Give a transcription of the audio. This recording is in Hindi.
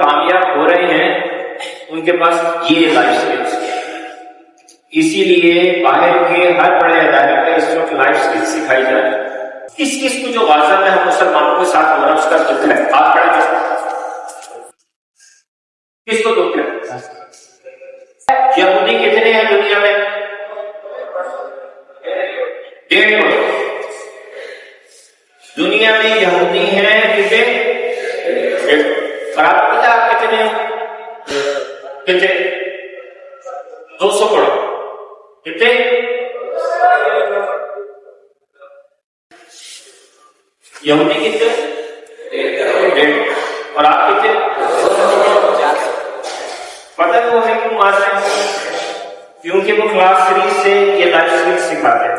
कामयाब हो रहे हैं उनके पास ये लाइफ स्किल्स है। इसीलिए बाहर के हर बड़े अदारे में इस वक्त लाइफ स्किल्स सिखाई जा रही है। किस किस को जो गाजा में हम मुसलमानों के साथ हो रहा है उसका दुख है। हाथ खड़े किसको दुख है? यहूदी कितने हैं दुनिया में? 1.5 करोड़। दुनिया में यहूदी हैं कितने? और आपको पता है कितने? 200 करोड़। कितने? यहूदी कितने? 1.5। और आप कितने? पता है वो हमें क्यों मार रहे हैं? क्योंकि वो क्लास 3 से ये लाइफ स्किल्स सिखाते हैं।